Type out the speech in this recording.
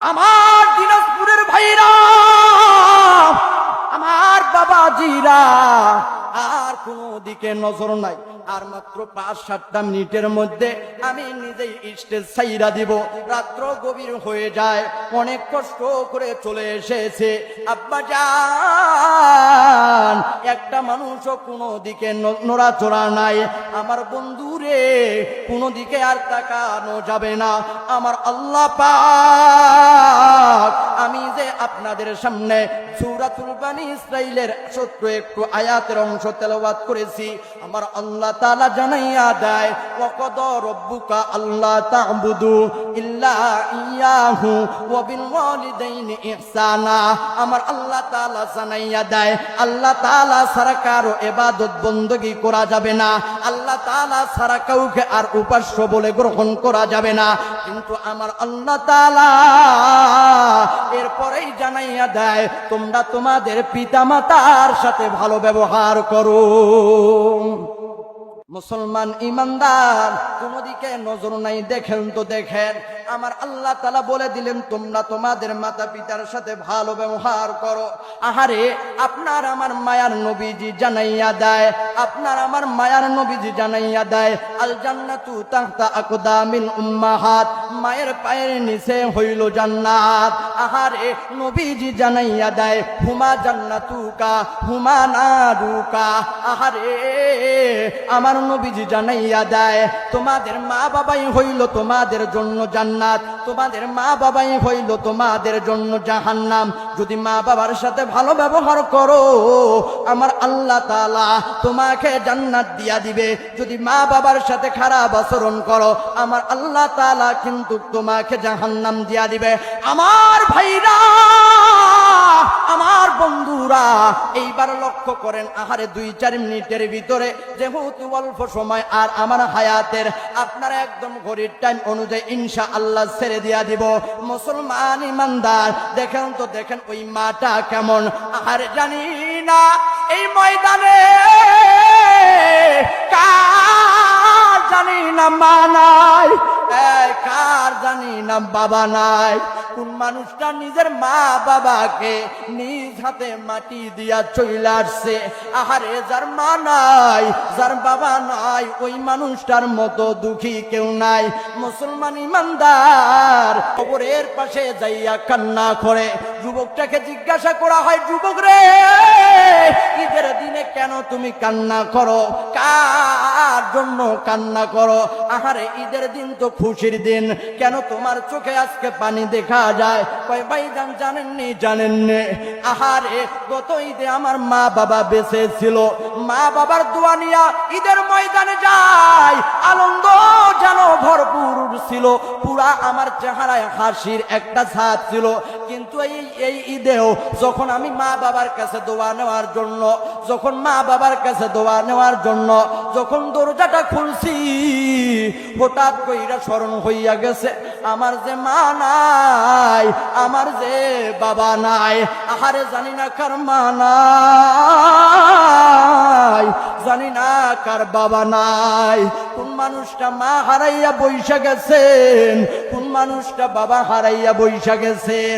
আমার দিনাজপুরের ভাইরা, আমার বাবাজিরা, আর কোনো দিকে নজর নাই। আর মাত্র 5-7টা মিনিটের মধ্যে আমি নিজেই স্টেজ ছাইরা দিব। রাত্র গভীর হয়ে যায়, অনেক কষ্ট করে চলে এসেছে। আব্বা জান, একটা মানুষও কোনো দিকে নড়াচড়া নাই। আমার বন্ধুরে কোনো দিকে আর তাকানো যাবে না। আমার আল্লাহ পাক আমি যে আপনাদের সামনে সূরাতুল বনী ইসরাঈলের ছোট্ট একটু আয়াতের অংশ তেলাওয়াত করেছি। আমার আল্লাহ তাআলা জানাইয়া দেয়, ওয়াকাদা রাব্বুকা আল্লা তা'বুদু ইল্লা ইয়াহু ওয়া বিল ওয়ালিদাইনি ইহসানা। আমার আল্লাহ তাআলা জানাইয়া দেয়, আল্লাহ তাআলা ছাড়া কারো ইবাদত বندگی করা যাবে না। আল্লাহ তাআলা ছাড়া কাউকে আর উপাস্য বলে গ্রহণ করা যাবে না। কিন্তু আমার আল্লাহ তাআলা এরপরেই জানাইয়া দেয়, তোমরা তোমাদের পিতামাতার সাথে ভালো ব্যবহার করো। মুসলমান ইমানদার, কোন দিকে নজর নাই। দেখেন তো দেখেন, আমার আল্লাহ তাআলা বলে দিলেন, তোমরা তোমাদের মাতা পিতার সাথে ভালো ব্যবহার করো। আহারে, আপনার আমার মায়ার নবীজি জানাইয়া দেয়, আপনার আমার মায়ার নবীজি জানাইয়া দেয়, আল জান্নাতু তাহতা আকদামিল উম্মাহাত, মায়ের পায়ের নিচে হইল জান্নাত। আহারে, নবীজি জানাইয়া দেয়, হুমা জান্নাতুকা হুমা নারুকা। আহারে, আমার নবীজি জানাইয়া দেয়, তোমাদের মা বাবাই হইল তোমাদের জন্য জান্নাত, তোমাদের মা বাবাই হইল তোমাদের জন্য জাহান্নাম। যদি মা বাবার সাথে ভালো ব্যবহার করো, আমার আল্লাহ তাআলা তোমাকে জান্নাত দিয়া দিবে। যদি মা বাবার সাথে খারাপ আচরণ করো, আমার আল্লাহ তাআলা কিন্তু তোমাকে জাহান্নাম দিয়া দিবে। আমার ভাইরা, আমার বন্ধুরা, এইবার লক্ষ্য করেন। আহারে, 2-4 মিনিটের ভিতরে যেহেতু অল্প সময় আর আমার হায়াতের, আপনারা একদম ঘড়ির টাইম অনুযায়ী ইনশাআল্লাহ ছেড়ে দিয়া দিব। মুসলমান ইমানদার, দেখেন তো দেখেন ওই মাটা কেমন। আহারে, জানি না এই ময়দানে কার জানি না মা নাই, কার জানি না বাবা নাই। কোন মানুষটা নিজের মা বাবাকে নিজ হাতে মাটি দিয়া চলে আসছে। আহারে, যার মা নাই, যার বাবা নাই, ওই মানুষটার মতো দুঃখী কেউ নাই। মুসলমান ইমানদার কবরের পাশে যাইয়া কান্না করে। যুবকটাকে জিজ্ঞাসা করা হয়, যুবক রে, ঈদের দিনে কেন তুমি কান্না করো? কার জন্য কান্না করো? আহারে, ঈদের দিন তো খুশির দিন, কেন তোমার চোখে আজকে পানি দেখা যায়? কয় ভাইজান, জানেননি জানেননি, আহারে, গত ঈদে আমার মা বাবা বেঁচে ছিল। মা বাবার দোয়া নিয়া ঈদের ময়দানে যায়, আনন্দ যেন ভরপুর ছিল। পুরা আমার চেহারায় হাসির একটা ছাপ ছিল। কিন্তু এই ঈদেও যখন আমি মা বাবার কাছে দোয়া নেওয়ার জন্য, যখন মা বাবার কাছে দোয়া নেওয়ার জন্য যখন দরজাটা খুলছি, হঠাৎ কইরা স্মরণ হইয়া গেছে, আমার যে মা নাই, আমার যে বাবা নাই। আহারে, জানি না কার মা নাই, জানি না কার বাবা নাই। কোন মানুষটা মা হারাইয়া বইসা গেছেন, কোন মানুষটা বাবা হারাইয়া বইসা গেছেন।